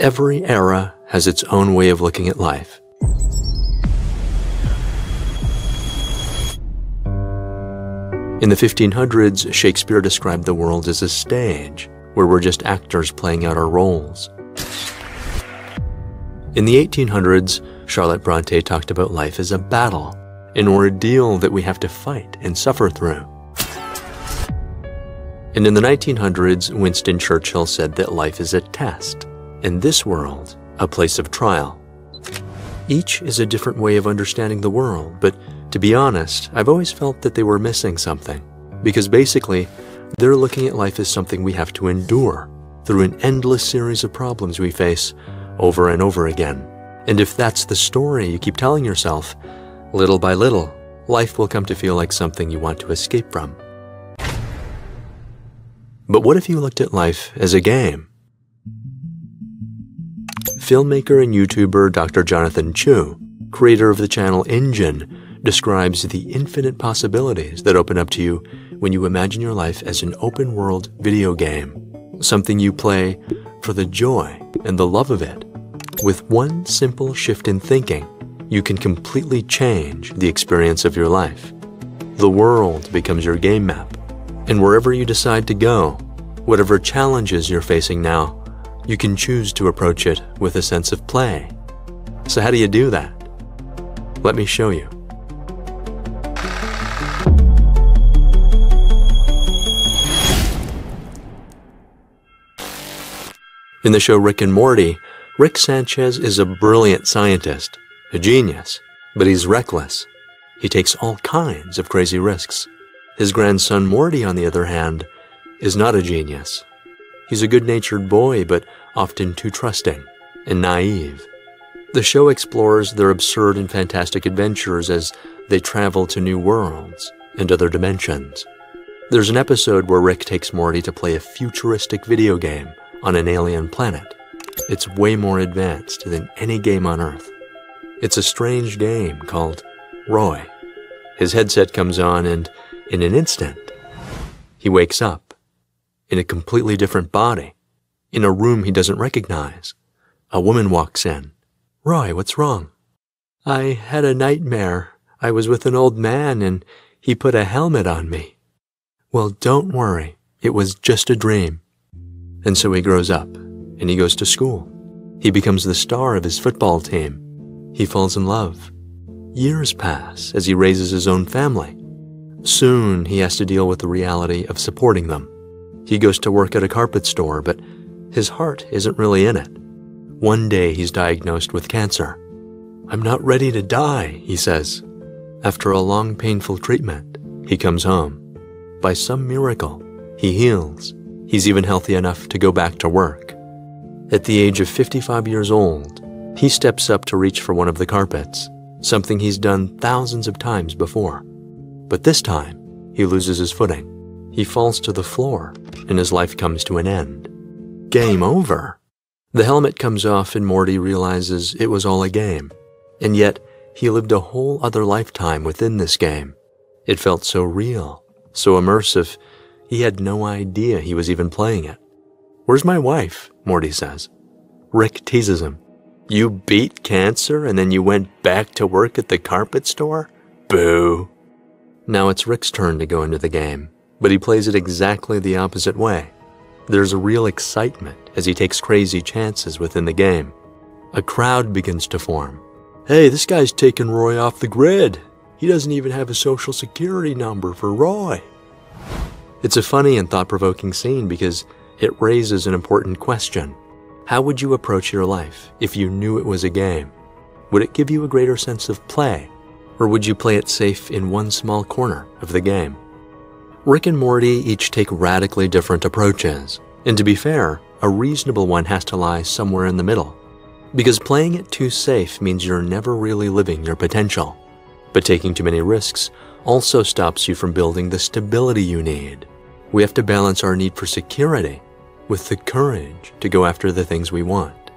Every era has its own way of looking at life. In the 1500s, Shakespeare described the world as a stage where we're just actors playing out our roles. In the 1800s, Charlotte Bronte talked about life as a battle, an ordeal that we have to fight and suffer through. And in the 1900s, Winston Churchill said that life is a test, and this world, a place of trial. Each is a different way of understanding the world, but to be honest, I've always felt that they were missing something, because basically, they're looking at life as something we have to endure through an endless series of problems we face over and over again. And if that's the story you keep telling yourself, little by little, life will come to feel like something you want to escape from. But what if you looked at life as a game? Filmmaker and YouTuber Dr. Jonathan Chu, creator of the channel Engine, describes the infinite possibilities that open up to you when you imagine your life as an open-world video game, something you play for the joy and the love of it. With one simple shift in thinking, you can completely change the experience of your life. The world becomes your game map, and wherever you decide to go, whatever challenges you're facing now, you can choose to approach it with a sense of play. So how do you do that? Let me show you. In the show Rick and Morty, Rick Sanchez is a brilliant scientist, a genius, but he's reckless. He takes all kinds of crazy risks. His grandson Morty, on the other hand, is not a genius. He's a good-natured boy, but often too trusting and naive. The show explores their absurd and fantastic adventures as they travel to new worlds and other dimensions. There's an episode where Rick takes Morty to play a futuristic video game on an alien planet. It's way more advanced than any game on Earth. It's a strange game called Roy. His headset comes on and, in an instant, he wakes up in a completely different body, in a room he doesn't recognize. A woman walks in. "Roy, what's wrong?" "I had a nightmare. I was with an old man and he put a helmet on me." "Well, don't worry. It was just a dream." And so he grows up, and he goes to school. He becomes the star of his football team. He falls in love. Years pass as he raises his own family. Soon, he has to deal with the reality of supporting them. He goes to work at a carpet store, but his heart isn't really in it. One day, he's diagnosed with cancer. "I'm not ready to die," he says. After a long, painful treatment, he comes home. By some miracle, he heals. He's even healthy enough to go back to work. At the age of 55 years old, he steps up to reach for one of the carpets, something he's done thousands of times before. But this time, he loses his footing. He falls to the floor, and his life comes to an end. Game over. The helmet comes off, and Morty realizes it was all a game. And yet, he lived a whole other lifetime within this game. It felt so real, so immersive, he had no idea he was even playing it. "Where's my wife?" Morty says. Rick teases him. "You beat cancer and then you went back to work at the carpet store? Boo." Now it's Rick's turn to go into the game, but he plays it exactly the opposite way. There's a real excitement as he takes crazy chances within the game. A crowd begins to form. "Hey, this guy's taking Roy off the grid. He doesn't even have a social security number for Roy." It's a funny and thought-provoking scene because it raises an important question. How would you approach your life if you knew it was a game? Would it give you a greater sense of play, or would you play it safe in one small corner of the game? Rick and Morty each take radically different approaches, and to be fair, a reasonable one has to lie somewhere in the middle. Because playing it too safe means you're never really living your potential. But taking too many risks also stops you from building the stability you need. We have to balance our need for security with the courage to go after the things we want.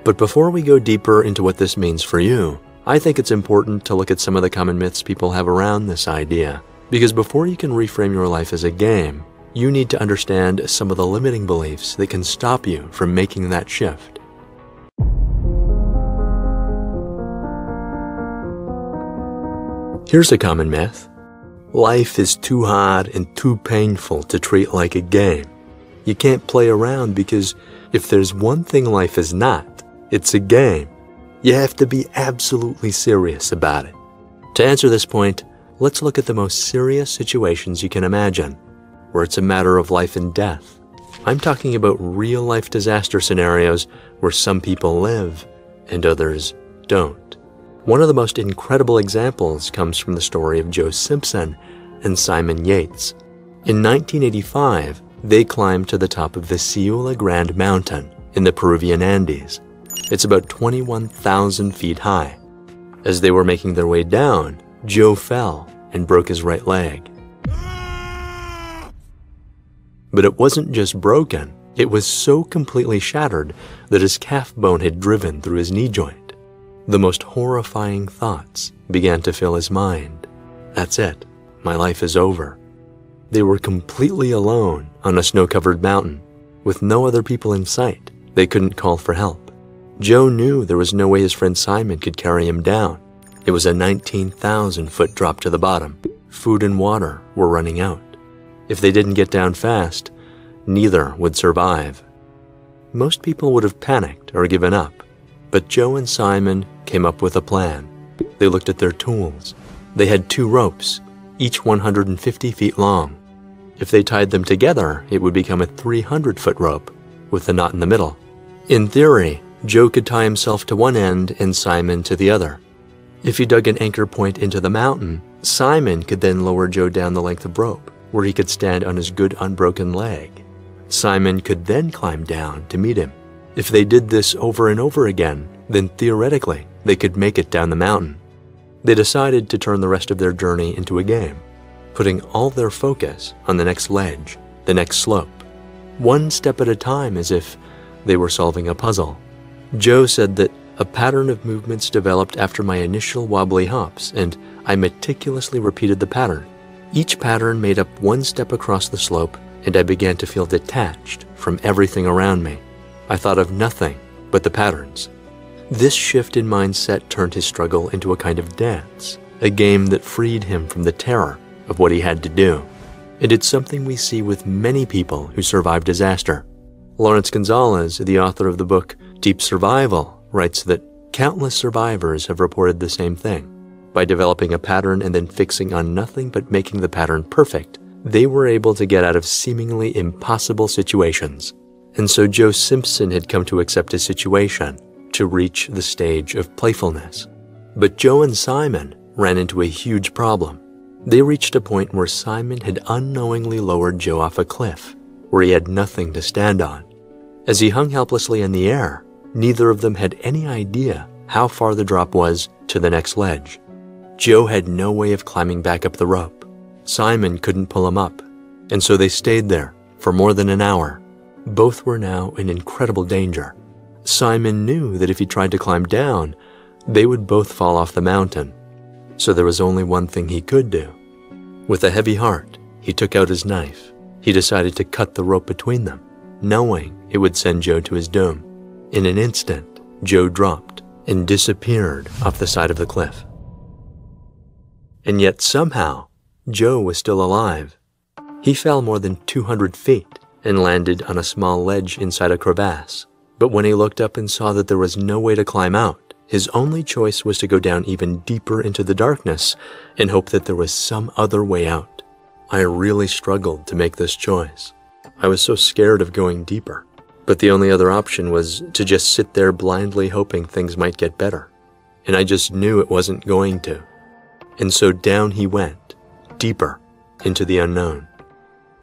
But before we go deeper into what this means for you, I think it's important to look at some of the common myths people have around this idea. Because before you can reframe your life as a game, you need to understand some of the limiting beliefs that can stop you from making that shift. Here's a common myth. Life is too hard and too painful to treat like a game. You can't play around because if there's one thing life is not, it's a game. You have to be absolutely serious about it. To answer this point, let's look at the most serious situations you can imagine, where it's a matter of life and death. I'm talking about real-life disaster scenarios where some people live and others don't. One of the most incredible examples comes from the story of Joe Simpson and Simon Yates. In 1985, they climbed to the top of the Ciula Grande Mountain in the Peruvian Andes. It's about 21,000 feet high. As they were making their way down, Joe fell and broke his right leg. But it wasn't just broken, it was so completely shattered that his calf bone had driven through his knee joint. The most horrifying thoughts began to fill his mind. That's it, my life is over. They were completely alone on a snow-covered mountain, with no other people in sight. They couldn't call for help. Joe knew there was no way his friend Simon could carry him down. It was a 19,000-foot drop to the bottom. Food and water were running out. If they didn't get down fast, neither would survive. Most people would have panicked or given up, but Joe and Simon came up with a plan. They looked at their tools. They had 2 ropes, each 150 feet long. If they tied them together, it would become a 300-foot rope with a knot in the middle. In theory, Joe could tie himself to one end and Simon to the other. If he dug an anchor point into the mountain, Simon could then lower Joe down the length of rope, where he could stand on his good unbroken leg. Simon could then climb down to meet him. If they did this over and over again, then theoretically, they could make it down the mountain. They decided to turn the rest of their journey into a game, putting all their focus on the next ledge, the next slope, one step at a time as if they were solving a puzzle. Joe said that a pattern of movements developed after my initial wobbly hops, and I meticulously repeated the pattern. Each pattern made up one step across the slope, and I began to feel detached from everything around me. I thought of nothing but the patterns. This shift in mindset turned his struggle into a kind of dance, a game that freed him from the terror of what he had to do. And it's something we see with many people who survive disaster. Lawrence Gonzalez, the author of the book Deep Survival, writes that countless survivors have reported the same thing. By developing a pattern and then fixing on nothing but making the pattern perfect, they were able to get out of seemingly impossible situations. And so Joe Simpson had come to accept his situation, to reach the stage of playfulness. But Joe and Simon ran into a huge problem. They reached a point where Simon had unknowingly lowered Joe off a cliff, where he had nothing to stand on. As he hung helplessly in the air, neither of them had any idea how far the drop was to the next ledge. Joe had no way of climbing back up the rope. Simon couldn't pull him up, and so they stayed there for more than an hour. Both were now in incredible danger. Simon knew that if he tried to climb down, they would both fall off the mountain. So there was only one thing he could do. With a heavy heart, he took out his knife. He decided to cut the rope between them, knowing it would send Joe to his doom. In an instant, Joe dropped and disappeared off the side of the cliff. And yet somehow, Joe was still alive. He fell more than 200 feet and landed on a small ledge inside a crevasse. But when he looked up and saw that there was no way to climb out, his only choice was to go down even deeper into the darkness and hope that there was some other way out. I really struggled to make this choice. I was so scared of going deeper. But the only other option was to just sit there blindly hoping things might get better. And I just knew it wasn't going to. And so down he went, deeper into the unknown.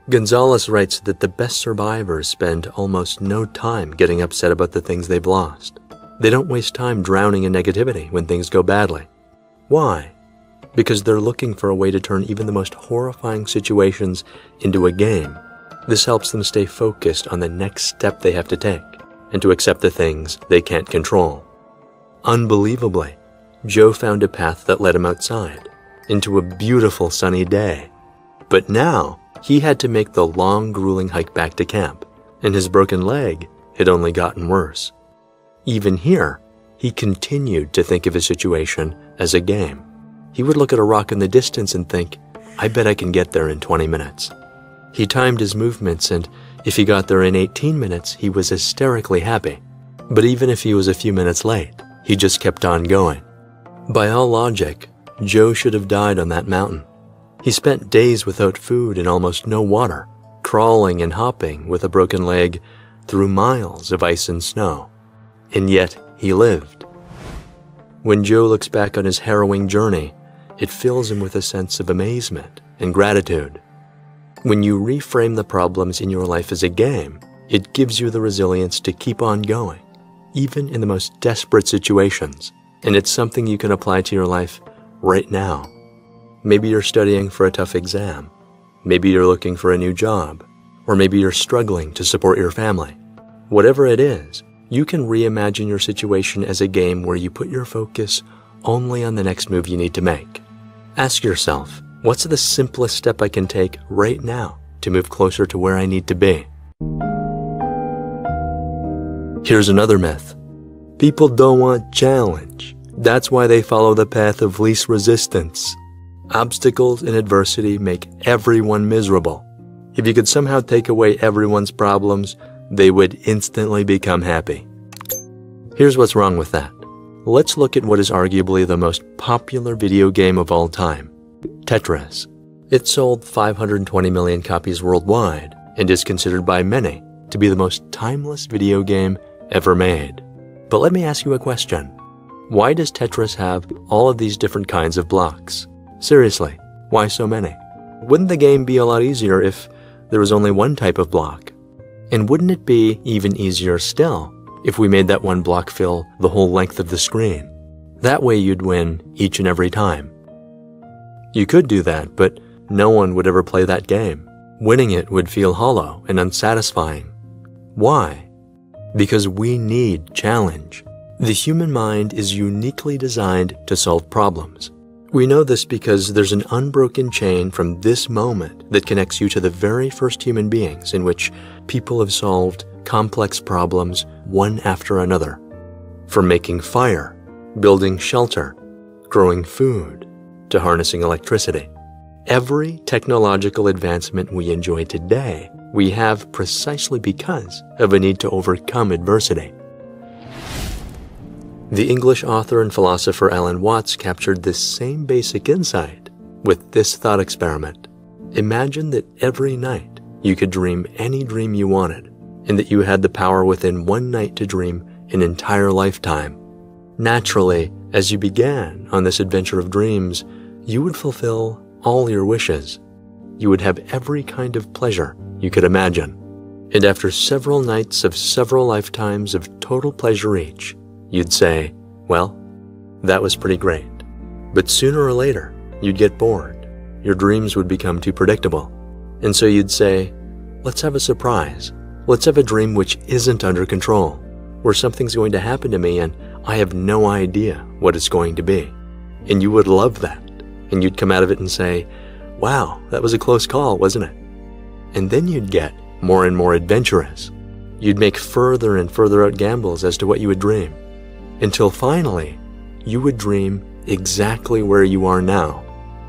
Gonzalez writes that the best survivors spend almost no time getting upset about the things they've lost. They don't waste time drowning in negativity when things go badly. Why? Because they're looking for a way to turn even the most horrifying situations into a game. This helps them stay focused on the next step they have to take and to accept the things they can't control. Unbelievably, Joe found a path that led him outside, into a beautiful sunny day. But now, he had to make the long, grueling hike back to camp, and his broken leg had only gotten worse. Even here, he continued to think of his situation as a game. He would look at a rock in the distance and think, I bet I can get there in 20 minutes. He timed his movements, and if he got there in 18 minutes, he was hysterically happy. But even if he was a few minutes late, he just kept on going. By all logic, Joe should have died on that mountain. He spent days without food and almost no water, crawling and hopping with a broken leg through miles of ice and snow. And yet, he lived. When Joe looks back on his harrowing journey, it fills him with a sense of amazement and gratitude. When you reframe the problems in your life as a game, it gives you the resilience to keep on going, even in the most desperate situations, and it's something you can apply to your life right now. Maybe you're studying for a tough exam. Maybe you're looking for a new job, or maybe you're struggling to support your family. Whatever it is, you can reimagine your situation as a game where you put your focus only on the next move you need to make. Ask yourself, what's the simplest step I can take right now to move closer to where I need to be? Here's another myth. People don't want challenge. That's why they follow the path of least resistance. Obstacles and adversity make everyone miserable. If you could somehow take away everyone's problems, they would instantly become happy. Here's what's wrong with that. Let's look at what is arguably the most popular video game of all time, Tetris. It sold 520 million copies worldwide and is considered by many to be the most timeless video game ever made. But let me ask you a question. Why does Tetris have all of these different kinds of blocks? Seriously, why so many? Wouldn't the game be a lot easier if there was only one type of block? And wouldn't it be even easier still if we made that one block fill the whole length of the screen? That way you'd win each and every time. You could do that, but no one would ever play that game. Winning it would feel hollow and unsatisfying. Why? Because we need challenge. The human mind is uniquely designed to solve problems. We know this because there's an unbroken chain from this moment that connects you to the very first human beings in which people have solved complex problems one after another. From making fire, building shelter, growing food, to harnessing electricity. Every technological advancement we enjoy today, we have precisely because of a need to overcome adversity. The English author and philosopher Alan Watts captured this same basic insight with this thought experiment. Imagine that every night you could dream any dream you wanted, and that you had the power within one night to dream an entire lifetime. Naturally, as you began on this adventure of dreams, you would fulfill all your wishes. You would have every kind of pleasure you could imagine. And after several nights of several lifetimes of total pleasure each, you'd say, well, that was pretty great. But sooner or later, you'd get bored. Your dreams would become too predictable. And so you'd say, let's have a surprise. Let's have a dream which isn't under control, where something's going to happen to me and I have no idea what it's going to be. And you would love that. And you'd come out of it and say, wow, that was a close call, wasn't it? And then you'd get more and more adventurous. You'd make further and further out gambles as to what you would dream. Until finally, you would dream exactly where you are now.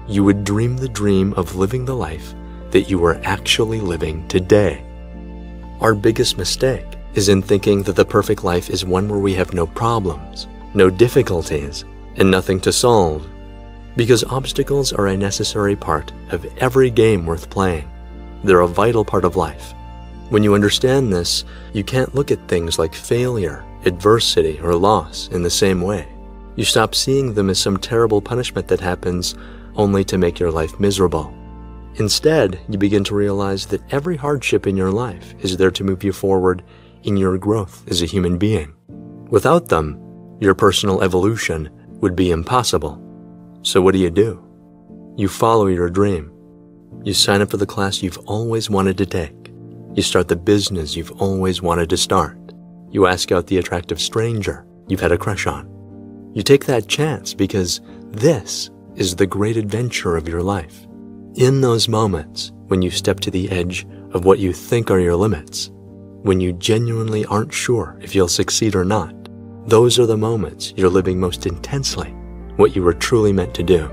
You would dream the dream of living the life that you are actually living today. Our biggest mistake is in thinking that the perfect life is one where we have no problems, no difficulties, and nothing to solve. Because obstacles are a necessary part of every game worth playing. They're a vital part of life. When you understand this, you can't look at things like failure, adversity, or loss in the same way. You stop seeing them as some terrible punishment that happens only to make your life miserable. Instead, you begin to realize that every hardship in your life is there to move you forward in your growth as a human being. Without them, your personal evolution would be impossible. So what do? You follow your dream. You sign up for the class you've always wanted to take. You start the business you've always wanted to start. You ask out the attractive stranger you've had a crush on. You take that chance because this is the great adventure of your life. In those moments when you step to the edge of what you think are your limits, when you genuinely aren't sure if you'll succeed or not, those are the moments you're living most intensely what you were truly meant to do.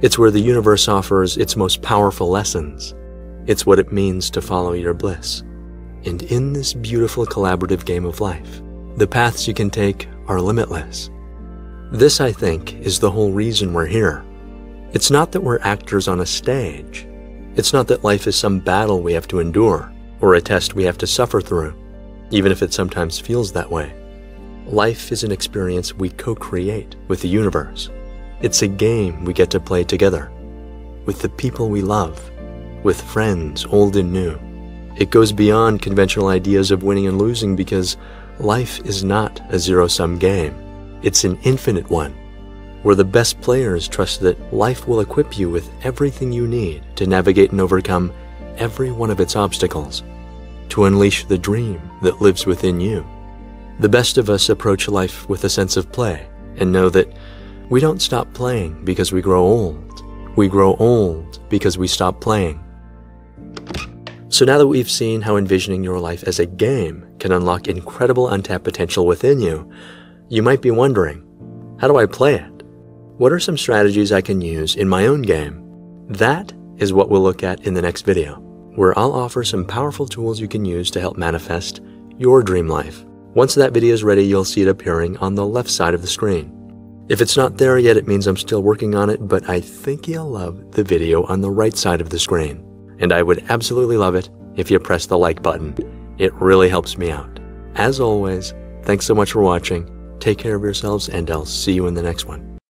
It's where the universe offers its most powerful lessons. It's what it means to follow your bliss. And in this beautiful collaborative game of life, the paths you can take are limitless. This, I think, is the whole reason we're here. It's not that we're actors on a stage. It's not that life is some battle we have to endure, or a test we have to suffer through, even if it sometimes feels that way. Life is an experience we co-create with the universe. It's a game we get to play together, with the people we love, with friends old and new. It goes beyond conventional ideas of winning and losing because life is not a zero-sum game. It's an infinite one, where the best players trust that life will equip you with everything you need to navigate and overcome every one of its obstacles, to unleash the dream that lives within you. The best of us approach life with a sense of play and know that we don't stop playing because we grow old. We grow old because we stop playing. So now that we've seen how envisioning your life as a game can unlock incredible untapped potential within you, you might be wondering, how do I play it? What are some strategies I can use in my own game? That is what we'll look at in the next video, where I'll offer some powerful tools you can use to help manifest your dream life. Once that video is ready, you'll see it appearing on the left side of the screen. If it's not there yet, it means I'm still working on it, but I think you'll love the video on the right side of the screen. And I would absolutely love it if you press the like button. It really helps me out. As always, thanks so much for watching. Take care of yourselves, and I'll see you in the next one.